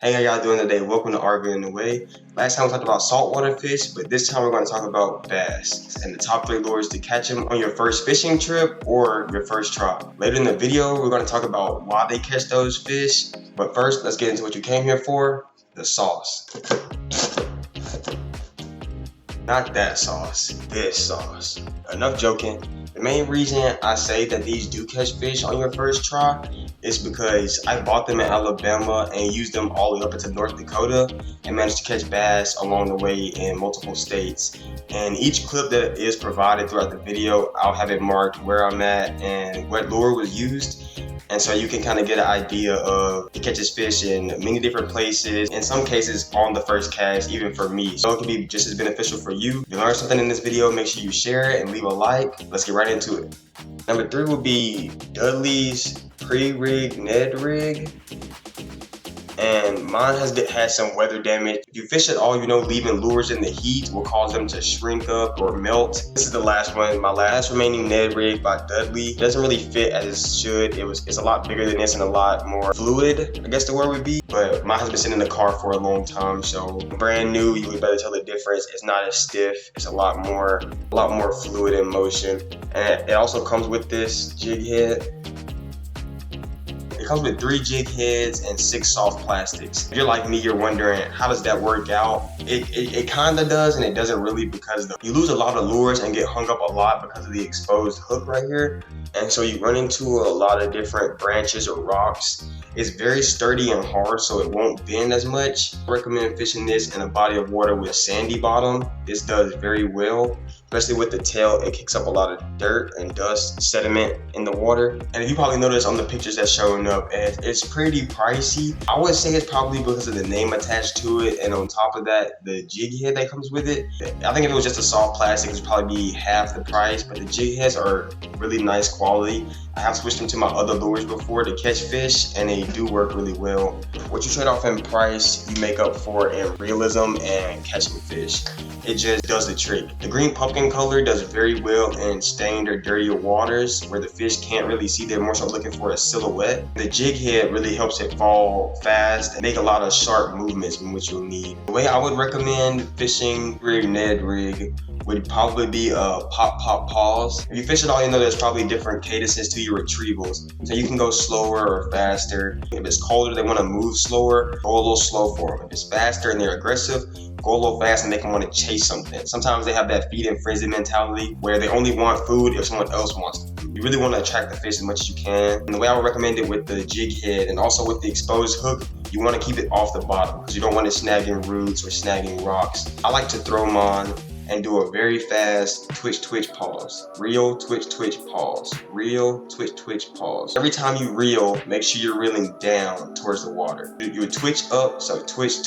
Hey, how y'all doing today? Welcome to RV in the Way. Last time we talked about saltwater fish, but this time we're going to talk about bass and the top 3 lures to catch them on your first fishing trip or your first try. Later in the video, we're going to talk about why they catch those fish. But first, let's get into what you came here for, the sauce. Not that sauce, this sauce. Enough joking. The main reason I say that these do catch fish on your first try is because I bought them in Alabama and used them all the way up into North Dakota and managed to catch bass along the way in multiple states. And each clip that is provided throughout the video, I'll have it marked where I'm at and what lure was used. And so you can kind of get an idea of it catches fish in many different places, in some cases on the first cast, even for me. So it can be just as beneficial for you. If you learned something in this video, make sure you share it and leave a like. Let's get right into it. Number 3 would be Dudley's pre-rig Ned rig. And mine has had some weather damage. If you fish at all, you know leaving lures in the heat will cause them to shrink up or melt. This is the last one, my last remaining Ned rig by Dudley. It doesn't really fit as it should. It's a lot bigger than this and a lot more fluid, I guess the word would be. But mine has been sitting in the car for a long time, so brand new, you would better tell the difference. It's not as stiff. It's a lot more fluid in motion. And it also comes with this jig head. It comes with 3 jig heads and 6 soft plastics. If you're like me, you're wondering, how does that work out? It kind of does and it doesn't really, because you lose a lot of lures and get hung up a lot because of the exposed hook right here. And so you run into a lot of different branches or rocks. It's very sturdy and hard, so it won't bend as much. I recommend fishing this in a body of water with a sandy bottom. This does very well, especially with the tail. It kicks up a lot of dirt and dust, sediment in the water. And you probably noticed on the pictures that's showing up, it's pretty pricey. I would say it's probably because of the name attached to it, and on top of that, the jig head that comes with it. I think if it was just a soft plastic, it would probably be half the price, but the jig heads are really nice quality. I have switched them to my other lures before to catch fish, and they do work really well. What you trade off in price, you make up for in realism and catching fish. It just does the trick. The green pumpkin color does very well in stained or dirtier waters where the fish can't really see. They're more so looking for a silhouette. The jig head really helps it fall fast and make a lot of sharp movements in which you'll need. The way I would recommend fishing rig Ned rig would probably be a pop pause. If you fish at all, you know there's probably different cadences to your retrievals. So you can go slower or faster. If it's colder, they want to move slower, go a little slow for them. If it's faster and they're aggressive, go a little fast and make them want to chase something. Sometimes they have that feed and frenzy mentality where they only want food if someone else wants food. You really want to attract the fish as much as you can. And the way I would recommend it with the jig head and also with the exposed hook, you want to keep it off the bottom because you don't want it snagging roots or snagging rocks. I like to throw them on and do a very fast twitch pause. Reel, twitch pause. Reel, twitch pause. Every time you reel, make sure you're reeling down towards the water. You would twitch up, so twitch.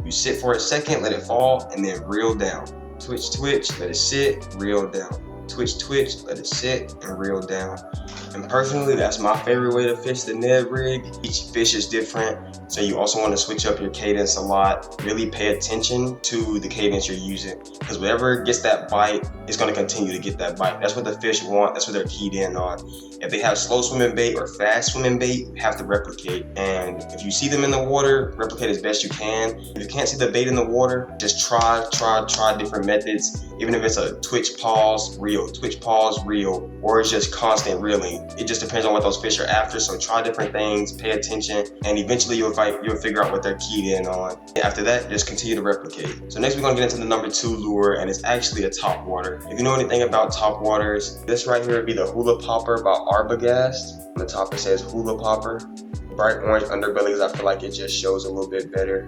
You sit for a second, let it fall, and then reel down. Twitch, let it sit, reel down. Twitch, let it sit, and reel down. And personally, that's my favorite way to fish the Ned rig. Each fish is different, so you also want to switch up your cadence a lot. Really pay attention to the cadence you're using, because whatever gets that bite is going to continue to get that bite. That's what the fish want. That's what they're keyed in on. If they have slow swimming bait or fast swimming bait, you have to replicate. And if you see them in the water, replicate as best you can. If you can't see the bait in the water, just try different methods. Even if it's a twitch, pause, reel, twitch, pause, reel, or it's just constant reeling. It just depends on what those fish are after. So try different things, pay attention, and eventually you'll figure out what they're keyed in on. After that, just continue to replicate. So next we're gonna get into the number 2 lure, and it's actually a top water. If you know anything about top waters, this right here would be the Hula Popper by Arbogast. On the top it says Hula Popper. Bright orange underbelly because I feel like it just shows a little bit better.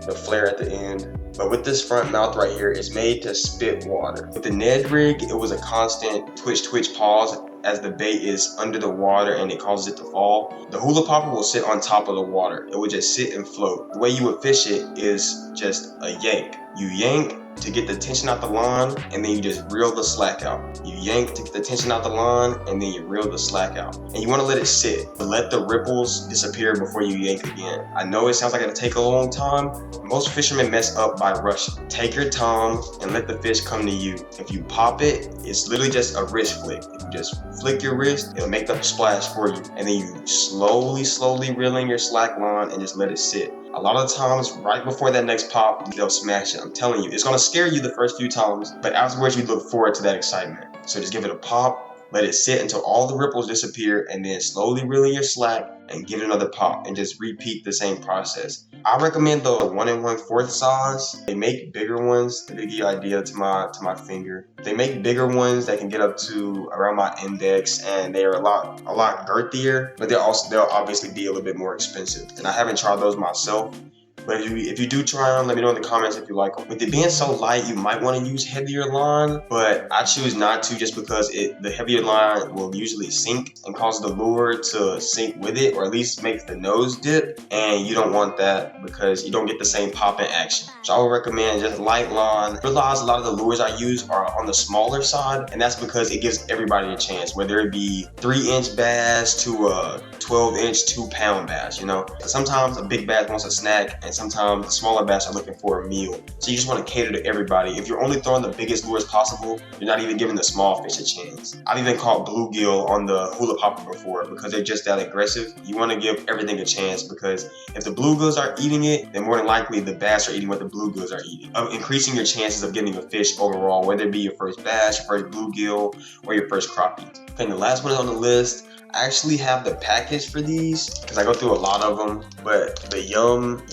The flare at the end. But with this front mouth right here, it's made to spit water. With the Ned rig, it was a constant twitch pause as the bait is under the water and it causes it to fall. The Hula Popper will sit on top of the water. It would just sit and float. The way you would fish it is just a yank. You yank, to get the tension out the line, and then you just reel the slack out. You yank to get the tension out the line, and then you reel the slack out. And you want to let it sit, but let the ripples disappear before you yank again. I know it sounds like it'll take a long time. Most fishermen mess up by rushing. Take your time and let the fish come to you. If you pop it, it's literally just a wrist flick. If you just flick your wrist, it'll make the splash for you. And then you slowly reel in your slack line and just let it sit. A lot of times, right before that next pop, they'll smash it. I'm telling you, it's gonna scare you the first few times, but afterwards you look forward to that excitement. So just give it a pop, let it sit until all the ripples disappear, and then slowly reel in your slack and give it another pop, and just repeat the same process. I recommend the 1 1/4 size. They make bigger ones to give you an idea to my finger. They make bigger ones that can get up to around my index, and they are a lot girthier, but they'll obviously be a little bit more expensive. And I haven't tried those myself. But if you do try them, let me know in the comments if you like them. With it being so light, you might want to use heavier line, but I choose not to just because the heavier line will usually sink and cause the lure to sink with it, or at least make the nose dip, and you don't want that because you don't get the same pop in action. So I would recommend just light line. Realize a lot of the lures I use are on the smaller side, and that's because it gives everybody a chance, whether it be 3-inch bass to a 12-inch 2-pound bass, you know? Sometimes a big bass wants a snack, and sometimes the smaller bass are looking for a meal. So you just want to cater to everybody. If you're only throwing the biggest lures possible, you're not even giving the small fish a chance. I've even caught bluegill on the hula popper before because they're just that aggressive. You want to give everything a chance, because if the bluegills are eating it, then more than likely the bass are eating what the bluegills are eating. Increasing your chances of getting a fish overall, whether it be your first bass, your first bluegill, or your first crappie. Okay, and the last one on the list, I actually have the package for these because I go through a lot of them, but the Yum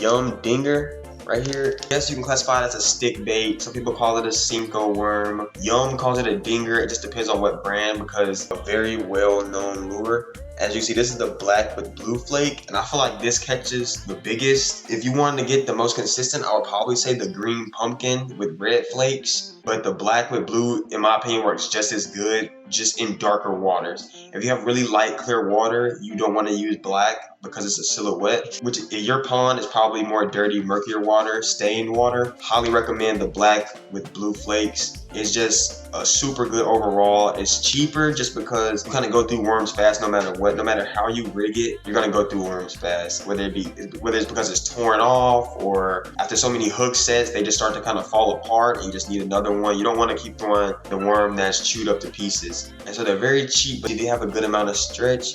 Dinger right here, I guess you can classify it as a stick bait. Some people call it a Cinco worm. Yum calls it a dinger. It just depends on what brand, because it's a very well-known lure. As you see, this is the black with blue flake, and I feel like this catches the biggest. If you wanted to get the most consistent, I would probably say the green pumpkin with red flakes, but the black with blue, in my opinion, works just as good, just in darker waters. If you have really light, clear water, you don't want to use black because it's a silhouette, which in your pond is probably more dirty, murkier water, stained water. Highly recommend the black with blue flakes. It's just a super good overall. It's cheaper just because you kind of go through worms fast no matter what. No matter how you rig it, you're gonna go through worms fast. Whether it's because it's torn off, or after so many hook sets, they just start to kind of fall apart and you just need another one. You don't want to keep throwing the worm that's chewed up to pieces. And so they're very cheap, but they have a good amount of stretch.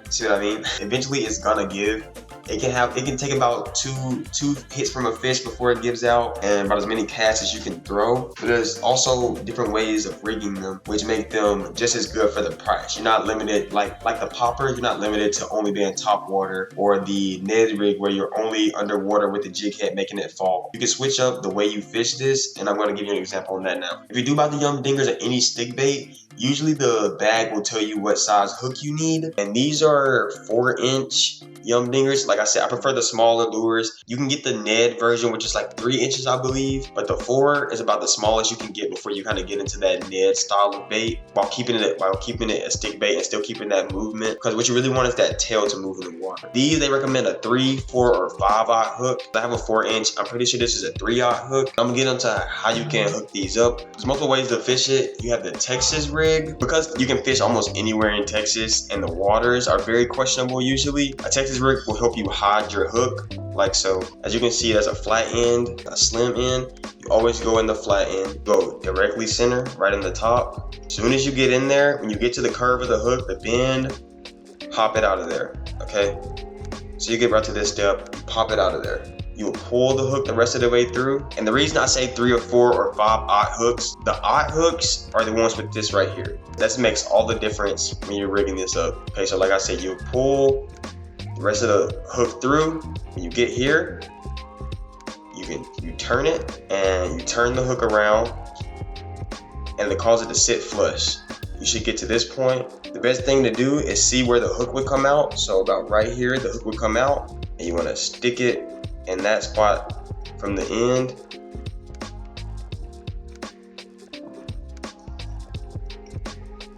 See what I mean? Eventually it's gonna give. It can take about two hits from a fish before it gives out, and about as many casts as you can throw. But there's also different ways of rigging them, which make them just as good for the price. You're not limited, like the popper, you're not limited to only being top water, or the Ned rig where you're only underwater with the jig head making it fall. You can switch up the way you fish this, and I'm going to give you an example on that now. If you do buy the Yum Dingers or any stick bait, usually the bag will tell you what size hook you need, and these are 4-inch Yum Dingers. Like I said, I prefer the smaller lures. You can get the Ned version, which is like 3 inches, I believe, but the 4 is about the smallest you can get before you kind of get into that Ned style of bait, while keeping it a stick bait and still keeping that movement, because what you really want is that tail to move in the water. These, they recommend a 3, 4, or 5-aught hook. I have a 4-inch. I'm pretty sure this is a 3-aught hook. I'm gonna get into how you can hook these up. There's multiple ways to fish it. You have the Texas rig, because you can fish almost anywhere in Texas and the waters are very questionable usually. A Texas rig will help you hide your hook, like so. As you can see, there's a flat end, a slim end. You always go in the flat end, go directly center, right in the top. As soon as you get in there, when you get to the curve of the hook, the bend, pop it out of there, okay? So you get right to this step, pop it out of there. You will pull the hook the rest of the way through. And the reason I say 3 or 4 or 5-aught hooks, the aught hooks are the ones with this right here. That makes all the difference when you're rigging this up. Okay, so like I said, you pull the rest of the hook through. When you get here, you turn it and you turn the hook around, and it causes it to sit flush. You should get to this point. The best thing to do is see where the hook would come out. So about right here, the hook would come out, and you want to stick it in that spot from the end.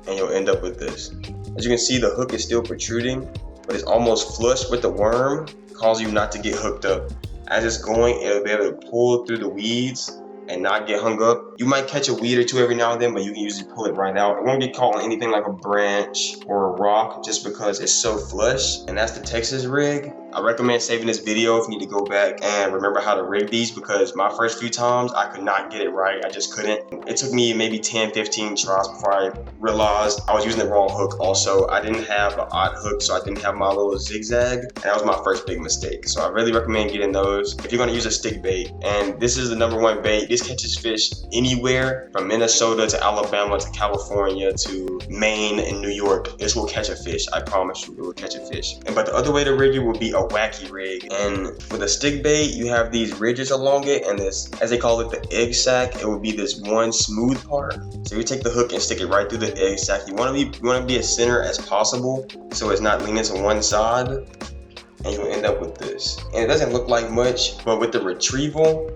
And you'll end up with this. As you can see, the hook is still protruding, but it's almost flush with the worm, causing you not to get hooked up As it's going, it'll be able to pull through the weeds and not get hung up. You might catch a weed or two every now and then, but you can usually pull it right out. It won't get caught on anything like a branch or a rock just because it's so flush. And that's the Texas rig. I recommend saving this video if you need to go back and remember how to rig these, because my first few times I could not get it right. I just couldn't. It took me maybe 10-15 tries before I realized I was using the wrong hook. Also, I didn't have an odd hook, so I didn't have my little zigzag, and that was my first big mistake. So I really recommend getting those if you're going to use a stick bait. And this is the #1 bait. This catches fish anywhere from Minnesota to Alabama to California to Maine and New York. This will catch a fish. I promise you, it will catch a fish. But the other way to rig it would be a wacky rig. And with a stick bait, you have these ridges along it, and this, as they call it, the egg sac, it would be this one smooth part. So you take the hook and stick it right through the egg sac. You want to be as center as possible, so it's not leaning to one side, and you'll end up with this. And it doesn't look like much, but with the retrieval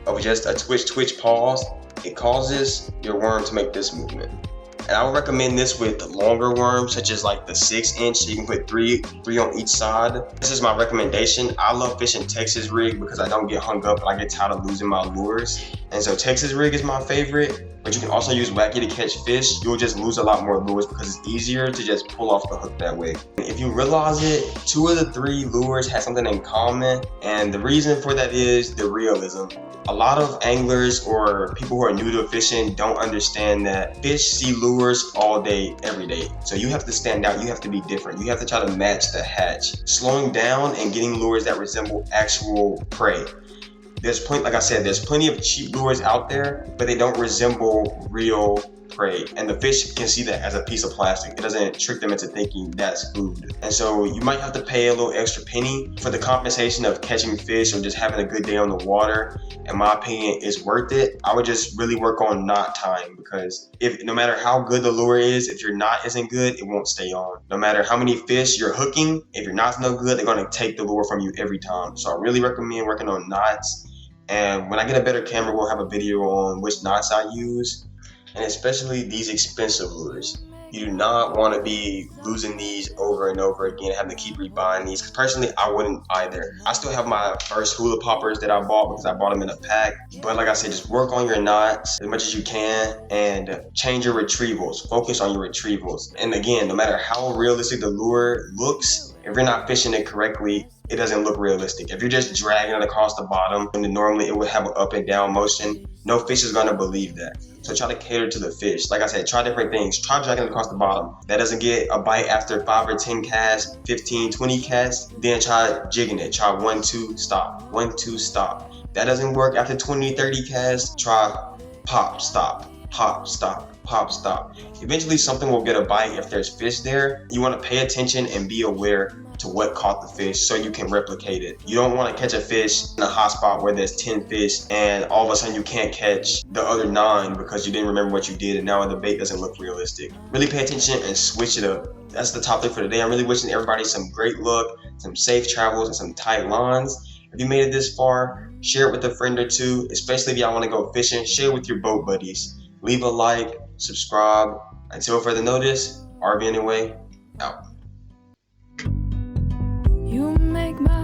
of just a twitch pause, it causes your worm to make this movement. And I would recommend this with longer worms, such as like the 6-inch, so you can put three on each side. This is my recommendation. I love fishing Texas rig because I don't get hung up and I get tired of losing my lures. And so Texas rig is my favorite, but you can also use wacky to catch fish. You'll just lose a lot more lures because it's easier to just pull off the hook that way. If you realize it, 2 of the 3 lures have something in common, and the reason for that is the realism. A lot of anglers or people who are new to fishing don't understand that fish see lures all day, every day. So you have to stand out, you have to be different. You have to try to match the hatch. Slowing down and getting lures that resemble actual prey. There's plenty, like I said, there's plenty of cheap lures out there, but they don't resemble real prey. And the fish can see that as a piece of plastic. It doesn't trick them into thinking that's food. And so you might have to pay a little extra penny for the compensation of catching fish or just having a good day on the water. In my opinion, it's worth it. I would just really work on knot tying, because no matter how good the lure is, if your knot isn't good, it won't stay on. No matter how many fish you're hooking, if your knot's no good, they're gonna take the lure from you every time. So I really recommend working on knots. And when I get a better camera, we'll have a video on which knots I use. And especially these expensive lures. You do not want to be losing these over and over again, having to keep rebuying these. Because personally, I wouldn't either. I still have my first hula poppers that I bought because I bought them in a pack. But like I said, just work on your knots as much as you can and change your retrievals. Focus on your retrievals. And again, no matter how realistic the lure looks, if you're not fishing it correctly, it doesn't look realistic. If you're just dragging it across the bottom, and normally it would have an up and down motion, no fish is gonna believe that. So try to cater to the fish. Like I said, try different things. Try dragging it across the bottom. That doesn't get a bite after 5 or 10 casts, 15, 20 casts, then try jigging it. Try 1, 2, stop, 1, 2, stop. That doesn't work after 20, 30 casts, try pop, stop, pop, stop, pop, stop. Eventually something will get a bite if there's fish there. You wanna pay attention and be aware to what caught the fish so you can replicate it. You don't want to catch a fish in a hot spot where there's 10 fish and all of a sudden you can't catch the other 9 because you didn't remember what you did and now the bait doesn't look realistic. Really pay attention and switch it up. That's the top tip for today. I'm really wishing everybody some great luck, some safe travels, and some tight lines. If you made it this far, share it with a friend or two, especially if y'all want to go fishing. Share it with your boat buddies. Leave a like, subscribe. Until further notice, RV Anyway, out. You make my